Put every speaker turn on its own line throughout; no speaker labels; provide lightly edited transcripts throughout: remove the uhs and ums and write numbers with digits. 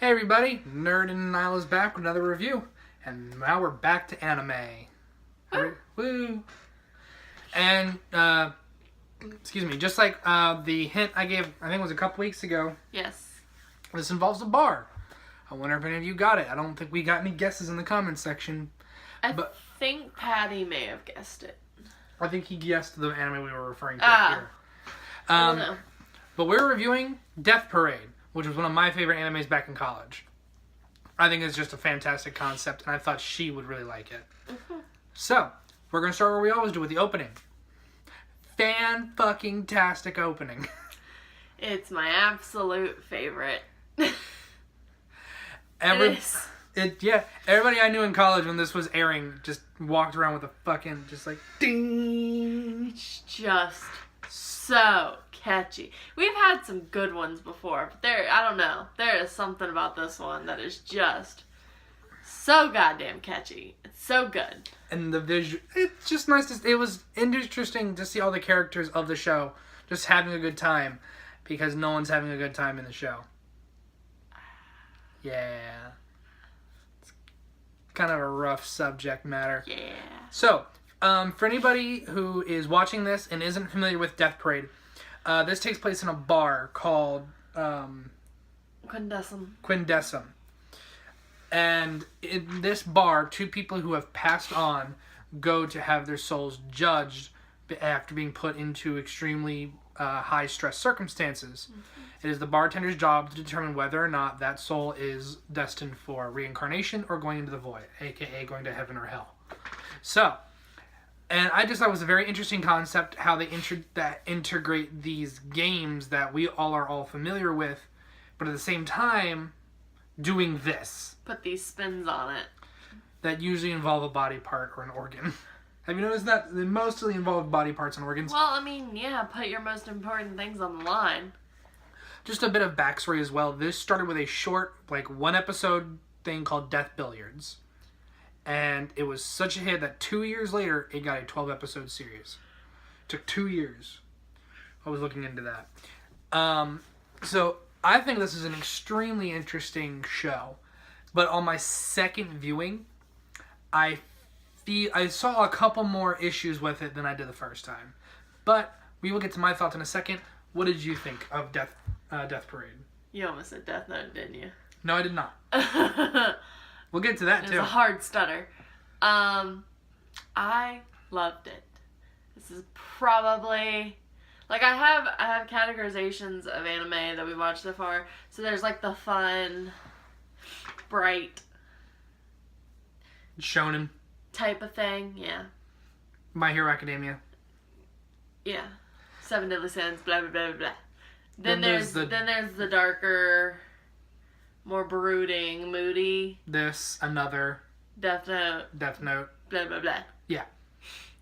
Hey everybody, Nerd and Nyla's back with another review, and now we're back to anime. Woo! And, excuse me, just like the hint I gave, I think it was a couple weeks ago.
Yes.
This involves a bar. I wonder if any of you got it. I don't think we got any guesses in the comments section.
I think Patty may have guessed it.
I think he guessed the anime we were referring to here.
I don't know.
But we're reviewing Death Parade, which was one of my favorite animes back in college. I think it's just a fantastic concept, and I thought she would really like it.
Mm-hmm.
So, we're going to start where we always do with the opening. Fan-fucking-tastic opening.
It's my absolute favorite.
Everybody I knew in college when this was airing just walked around with a fucking, just like, ding!
It's just so catchy. We've had some good ones before, but I don't know. There is something about this one that is just so goddamn catchy. It's so good.
And the visual, it's just nice it was interesting to see all the characters of the show just having a good time, because no one's having a good time in the show. Yeah. It's kind of a rough subject matter.
Yeah.
So, for anybody who is watching this and isn't familiar with Death Parade, this takes place in a bar called Quindesum. And in this bar, two people who have passed on go to have their souls judged after being put into extremely high-stress circumstances. Mm-hmm. It is the bartender's job to determine whether or not that soul is destined for reincarnation or going into the void, aka going to heaven or hell. So, and I just thought it was a very interesting concept how they integrate these games that we all are familiar with, but at the same time, doing this.
Put these spins on it.
That usually involve a body part or an organ. Have you noticed that? They mostly involve body parts and organs.
Well, I mean, yeah, put your most important things on the line.
Just a bit of backstory as well. This started with a short, one episode thing called Death Billiards. And it was such a hit that 2 years later, it got a 12-episode series. It took 2 years. I was looking into that. So, I think this is an extremely interesting show. But on my second viewing, I saw a couple more issues with it than I did the first time. But we will get to my thoughts in a second. What did you think of Death Parade?
You almost said Death Note, didn't you?
No, I did not. We'll get to that too.
It was a hard stutter. I loved it. This is probably I have categorizations of anime that we watched so far. So there's the fun, bright,
shonen
type of thing. Yeah.
My Hero Academia.
Yeah. Seven Deadly Sins. Blah blah blah blah blah. Then there's the darker, more brooding, moody.
Another.
Death Note.
Blah,
blah, blah.
Yeah.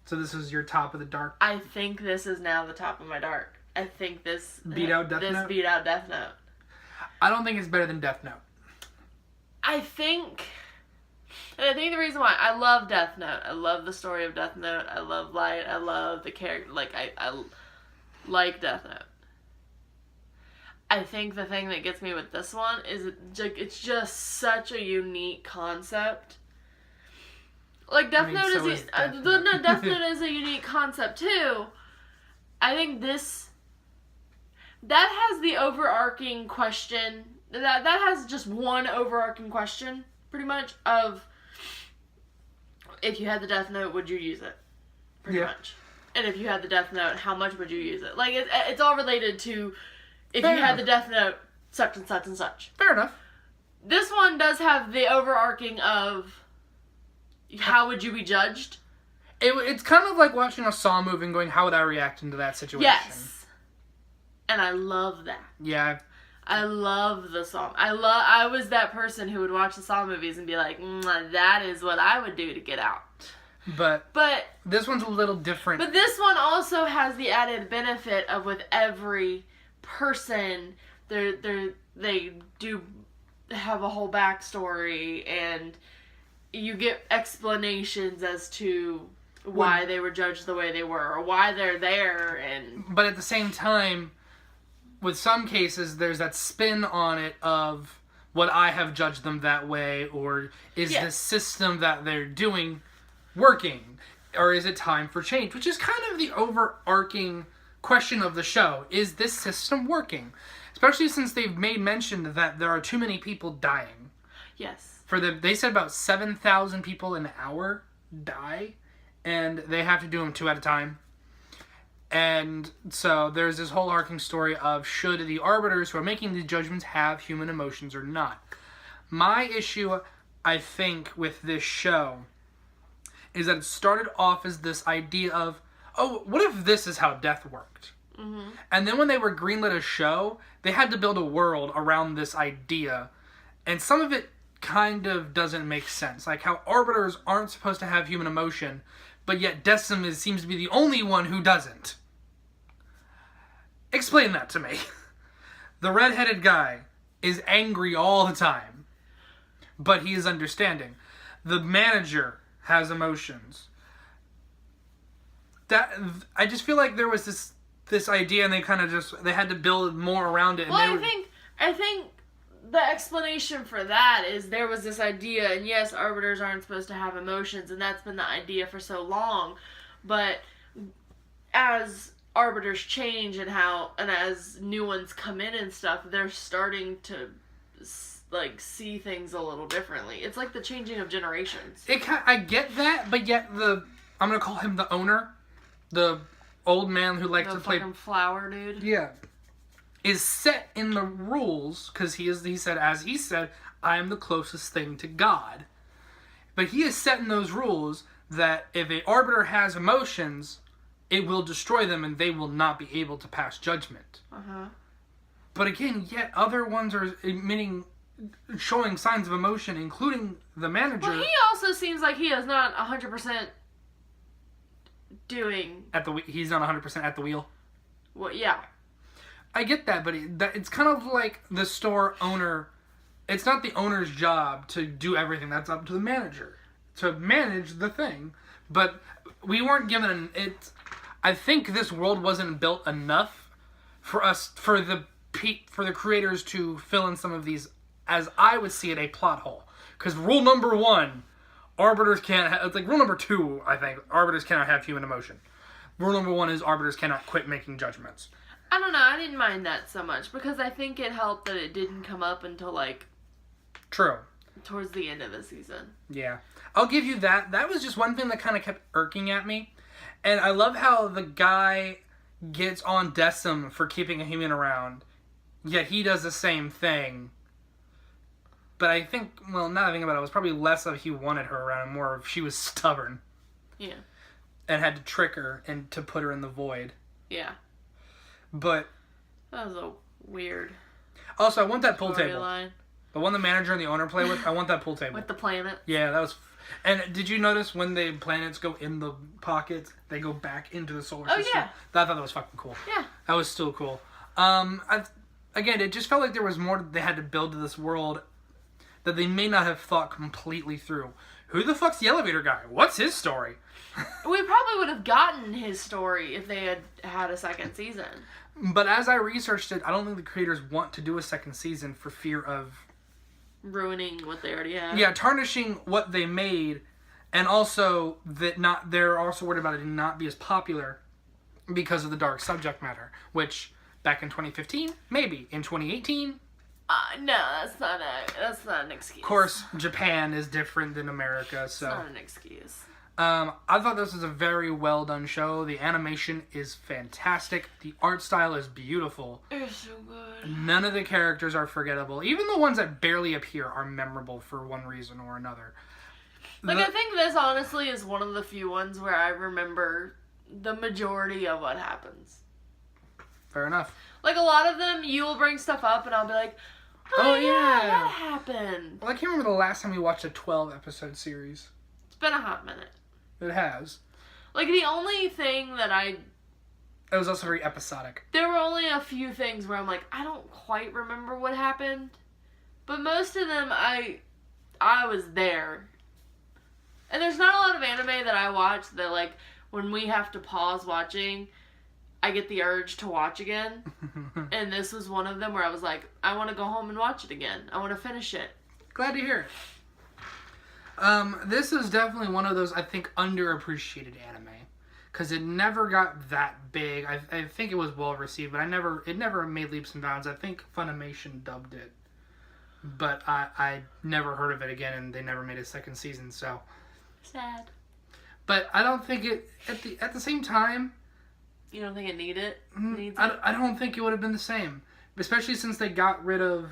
So this is your top of the dark?
I think this is now the top of my dark. I think this...
beat out Death Note?
beat out Death Note.
I don't think it's better than Death Note.
I think the reason why... I love Death Note. I love the story of Death Note. I love Light. I love the character. I like Death Note. I think the thing that gets me with this one is it's just such a unique concept. Death Note Death Note is a unique concept too. I think that has the overarching question. That has just one overarching question, pretty much, of if you had the Death Note, would you use it? Pretty much. And if you had the Death Note, how much would you use it? It's all related to if you had the Death Note, such and such and such.
Fair enough.
This one does have the overarching of how would you be judged?
It's kind of like watching a Saw movie and going, how would I react into that situation?
Yes. And I love that.
Yeah.
I love the Saw. I was that person who would watch the Saw movies and be like, that is what I would do to get out.
But this one's a little different.
But this one also has the added benefit of with every person, they do have a whole backstory, and you get explanations as to why they were judged the way they were, or why they're there,
But at the same time, with some cases, there's that spin on it of would I have judged them that way, or is
Yeah.
the system that they're doing working, or is it time for change? Which is kind of the overarching question of the show. Is this system working? Especially since they've made mention that there are too many people dying.
Yes.
They said about 7,000 people an hour die, and they have to do them 2 at a time. And so there's this whole arcing story of should the arbiters who are making these judgments have human emotions or not. My issue, I think, with this show is that it started off as this idea of, oh, what if this is how death worked?
Mm-hmm.
And then when they were greenlit a show, they had to build a world around this idea. And some of it kind of doesn't make sense. Like how arbiters aren't supposed to have human emotion, but yet Decim seems to be the only one who doesn't. Explain that to me. The redheaded guy is angry all the time, but he is understanding. The manager has emotions. I just feel like there was this idea, and they had to build more around it.
Well, I think the explanation for that is there was this idea, and yes, arbiters aren't supposed to have emotions, and that's been the idea for so long. But as arbiters change and as new ones come in and stuff, they're starting to see things a little differently. It's like the changing of generations.
I get that, but yet I'm gonna call him the owner, the old man who likes to play
flower dude.
Yeah, is set in the rules because he said, I am the closest thing to God. But he is set in those rules that if an arbiter has emotions, it will destroy them and they will not be able to pass judgment.
Uh-huh.
But again, yet other ones are showing signs of emotion, including the manager.
Well, he also seems like he is not 100% doing...
He's not 100% at the wheel?
Well, yeah.
I get that, but it's kind of like the store owner. It's not the owner's job to do everything. That's up to the manager to manage the thing. But we weren't given I think this world wasn't built enough for the creators to fill in some of these, as I would see it, a plot hole. Because rule number 1, arbiters can't. It's like rule number 2. I think arbiters cannot have human emotion. Rule number 1 is arbiters cannot quit making judgments.
I don't know. I didn't mind that so much because I think it helped that it didn't come up until
True.
Towards the end of the season.
Yeah, I'll give you that. That was just one thing that kind of kept irking at me. And I love how the guy gets on Decim for keeping a human around, yet he does the same thing. But I think, now that I think about it, it was probably less of he wanted her around and more of she was stubborn.
Yeah.
And had to trick her and to put her in the void.
Yeah.
But...
that was a weird...
Also, I want that pool table.
Line.
The one the manager and the owner play with, I want that pool table.
With the planet.
Yeah, that was... And did you notice when the planets go in the pockets, they go back into the solar system?
Yeah.
I thought that was fucking cool.
Yeah.
That was still cool. Again, it just felt like there was more they had to build to this world that they may not have thought completely through. Who the fuck's the elevator guy? What's his story?
We probably would have gotten his story if they had had a second season.
But as I researched it, I don't think the creators want to do a second season for fear of...
ruining what they already have.
Yeah, tarnishing what they made, and also they're also worried about it not be as popular because of the dark subject matter, which back in 2015, maybe. In 2018...
no, that's not an excuse.
Of course, Japan is different than America, so...
It's not an excuse.
I thought this was a very well done show. The animation is fantastic. The art style is beautiful.
It's so good.
None of the characters are forgettable. Even the ones that barely appear are memorable for one reason or another.
I think this honestly is one of the few ones where I remember the majority of what happens.
Fair enough.
Like a lot of them, you will bring stuff up and I'll be like, oh yeah, that happened.
Well, I can't remember the last time we watched a 12-episode series.
It's been a hot minute.
It has.
Like, the only thing that
It was also very episodic.
there were only a few things where I'm like, I don't quite remember what happened. But most of them, I was there. And there's not a lot of anime that I watch that, like, when we have to pause watching, I get the urge to watch again. And this was one of them where I was like, I want to go home and watch it again. I want to finish it.
Glad to hear it. This is definitely one of those, I think, underappreciated anime. Because it never got that big. I think it was well received, but it never made leaps and bounds. I think Funimation dubbed it. But I never heard of it again, and they never made a second season, so.
Sad.
But I don't think it, at the same time.
You don't think it needs it?
I don't think it would have been the same. Especially since they got rid of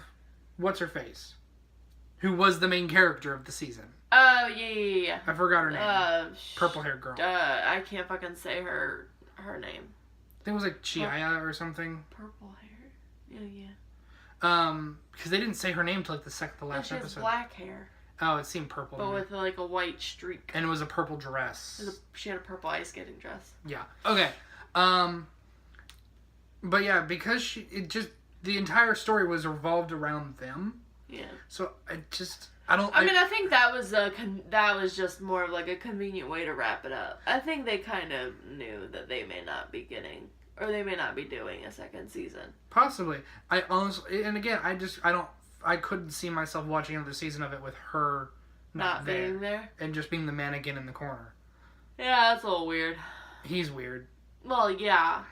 What's-Her-Face. Who was the main character of the season.
Oh, yeah.
I forgot her name. Purple hair girl.
I can't fucking say her name.
I think it was like Chiaya or something.
Purple hair? Yeah.
Because they didn't say her name till like the last
she has
episode.
black hair.
Oh, it seemed purple.
But with like a white streak.
And it was a purple dress.
She had a purple ice skating dress.
Yeah. Okay. But yeah, because the entire story was revolved around them.
Yeah.
So I
think that was just more of like a convenient way to wrap it up. I think they kind of knew that they may not be getting, or they may not be doing a second season.
Possibly. I honestly, and again, I couldn't see myself watching another season of it with her
not being there.
And just being the mannequin in the corner.
Yeah, that's a little weird.
He's weird.
Well, yeah.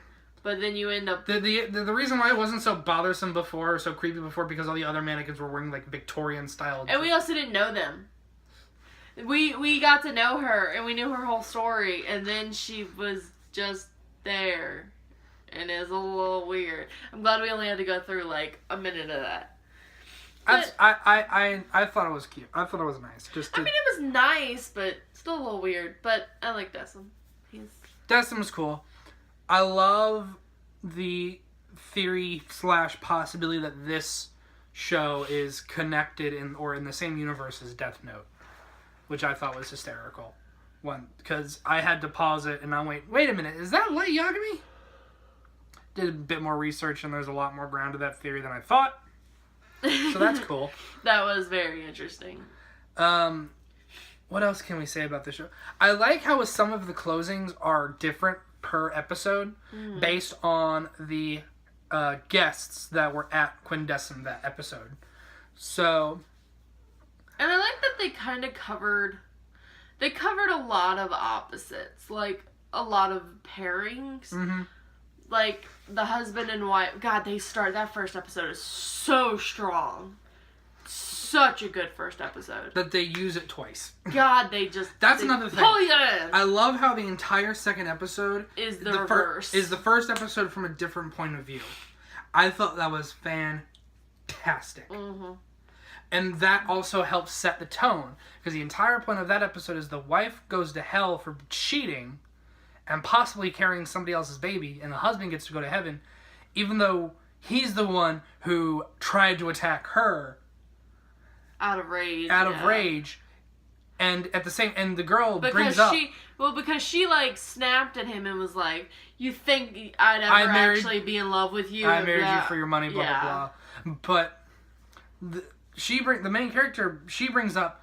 But then you end up...
The reason why it wasn't so bothersome before, or so creepy before, because all the other mannequins were wearing, like, Victorian-style...
And we also didn't know them. We got to know her, and we knew her whole story, and then she was just there. And it was a little weird. I'm glad we only had to go through, like, a minute of that. But,
I thought it was cute. I thought it was nice.
I mean, it was nice, but still a little weird. But I like Decim.
Decim was cool. I love the theory / possibility that this show is connected in the same universe as Death Note, which I thought was hysterical. Because I had to pause it and I wait a minute, is that Light Yagami? Did a bit more research and there's a lot more ground to that theory than I thought. So that's cool.
That was very interesting.
What else can we say about the show? I like how some of the closings are different per episode based on the guests that were at Quindecim that episode. So...
And I like that they kind of covered a lot of opposites. Like, a lot of pairings.
Mm-hmm.
Like, the husband and wife... God, that first episode is so strong. Such a good first episode.
That they use it twice.
God, That's
another thing.
Oh, yeah.
I love how the entire second episode...
Is the reverse.
Is the first episode from a different point of view. I thought that was fantastic.
Mm-hmm.
And that also helps set the tone. Because the entire point of that episode is the wife goes to hell for cheating and possibly carrying somebody else's baby, and the husband gets to go to heaven, even though he's the one who tried to attack her.
Out of rage.
And at the same, and the girl brings up...
because she, like, snapped at him and was like, you think I'd ever actually be in love with you?
I married you for your money, blah, blah, blah. But the main character, she brings up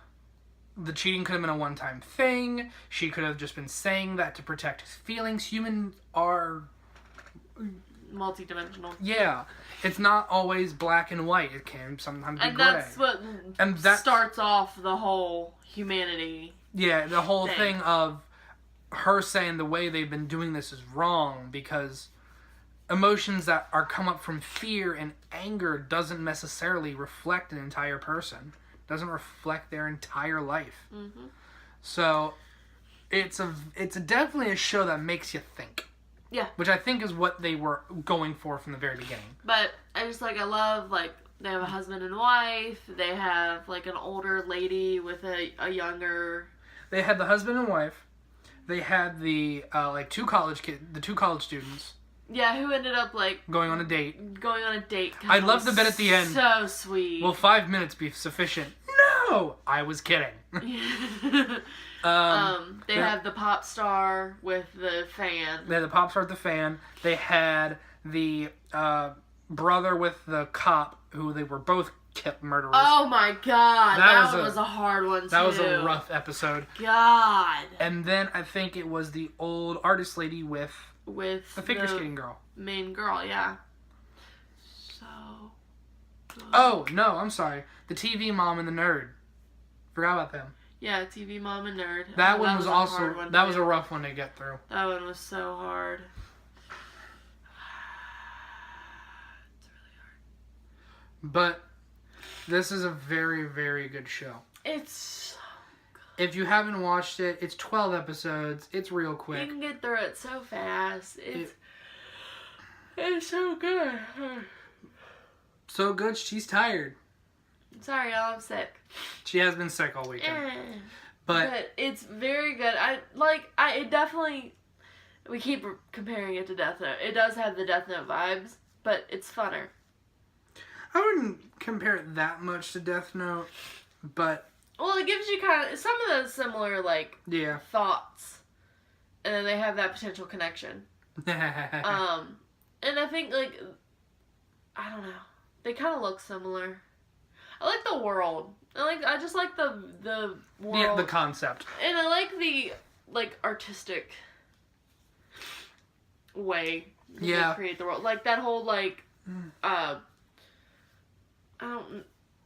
the cheating could have been a one-time thing. She could have just been saying that to protect his feelings. Humans are...
multidimensional.
Yeah. It's not always black and white. It can sometimes be gray.
And that's what starts off the whole humanity.
Yeah, the whole thing of her saying the way they've been doing this is wrong because emotions that are come up from fear and anger doesn't necessarily reflect an entire person. Doesn't reflect their entire life.
Mm-hmm.
So it's definitely a show that makes you think.
Yeah.
Which I think is what they were going for from the very beginning.
But I love, like, they have a husband and wife. They have, like, an older lady with a younger...
They had the husband and wife. They had the, two college students.
Yeah, who ended up, like...
Going on a date.
I
love the bit at the end.
So sweet.
Will 5 minutes be sufficient? No! I was kidding.
They have the pop star with the fan.
They had the pop star with the fan. They had the brother with the cop, who they were both murderers.
Oh my god, that was a hard one too.
That was a rough episode.
God.
And then I think it was the old artist lady with
with
The figure skating girl.
main girl, yeah. So good.
Oh, no, I'm sorry. The TV mom and the nerd. Forgot about them.
Yeah, TV Mom and Nerd.
That one
was
was
a
also,
hard one
that
to
was
do.
a rough one to get through.
That one was so hard. It's really hard.
But this is a very, very good show.
It's so
If you haven't watched it, it's 12 episodes. It's real
You
quick.
can get through it so fast. It's so good.
So good, she's tired.
Sorry, y'all, I'm sick.
She has been sick all weekend.
But
But
it's very good. It definitely. We keep comparing it to Death Note. It does have the Death Note vibes, but it's funner.
I wouldn't compare it that much to Death Note. But
Well, it gives you kind of some of those similar
yeah.
thoughts, and then they have that potential connection. And I think I don't know, they kind of look similar. I like the world. I just like the world.
Yeah, the concept.
And I like the artistic way that
Yeah.
they create the world. Like that whole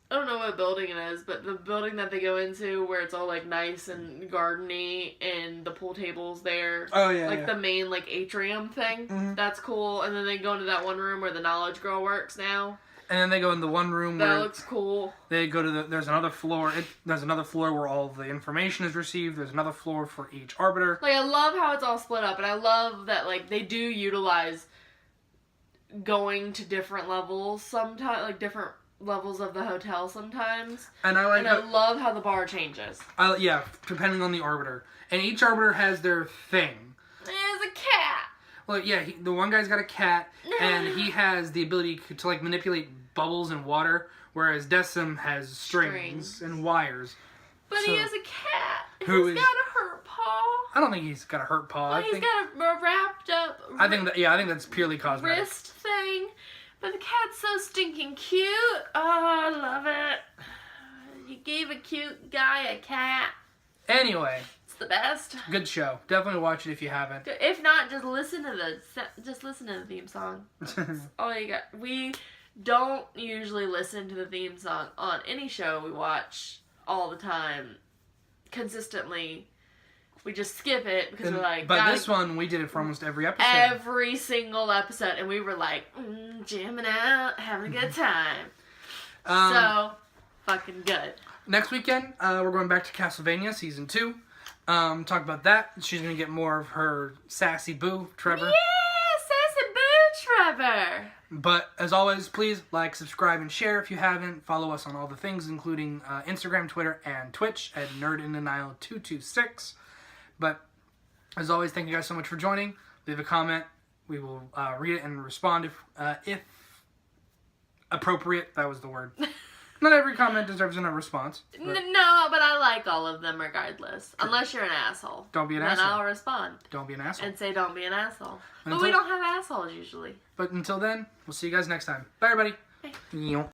I don't know what building it is, but the building that they go into where it's all nice and gardeny and the pool tables there.
Oh, yeah,
The main atrium thing.
Mhm.
That's cool. And then they go into that one room where the knowledge girl works now.
And then they go in the one room
That
where
looks cool.
they go to there's another floor. There's another floor where all the information is received. There's another floor for each arbiter.
I love how it's all split up, and I love that they do utilize going to different levels sometimes, different levels of the hotel sometimes.
And I like
And I love how the bar changes.
yeah, depending on the arbiter. And each arbiter has their thing.
There's a cat.
Well, yeah, the one guy's got a cat, and he has the ability to manipulate bubbles and water, whereas Decim has strings and wires.
But
So,
he has a cat.
who
He's
is-
got a hurt paw.
I don't think he's got a hurt paw.
Well, he's got a wrapped up
I think that's purely cosmetic.
wrist thing. But the cat's so stinking cute. Oh, I love it. You gave a cute guy a cat.
Anyway,
It's the best.
good show. Definitely watch it if you haven't.
If not, just listen to the theme song. Oh, you got. We don't usually listen to the theme song on any show we watch all the time, consistently. We just skip it because we're
but
gotta-
this one, we did it for almost every episode.
every single episode, and we were jamming out, having a good time. So fucking good.
Next weekend, we're going back to Castlevania Season 2. Talk about that. She's going to get more of her sassy boo, Trevor.
Yeah, sassy boo, Trevor.
But as always, please like, subscribe, and share if you haven't. Follow us on all the things, including Instagram, Twitter, and Twitch at NerdInDenial226. But as always, thank you guys so much for joining. Leave a comment. We will read it and respond if appropriate. That was the word. Not every comment deserves a response. But
No, but I like all of them regardless. Unless you're an asshole.
don't be an
Then
asshole.
I'll respond
Don't be an asshole.
and say don't be an asshole. But
Until-
we don't have assholes usually.
But until then, we'll see you guys next time. Bye, everybody.
Bye.
Yeet.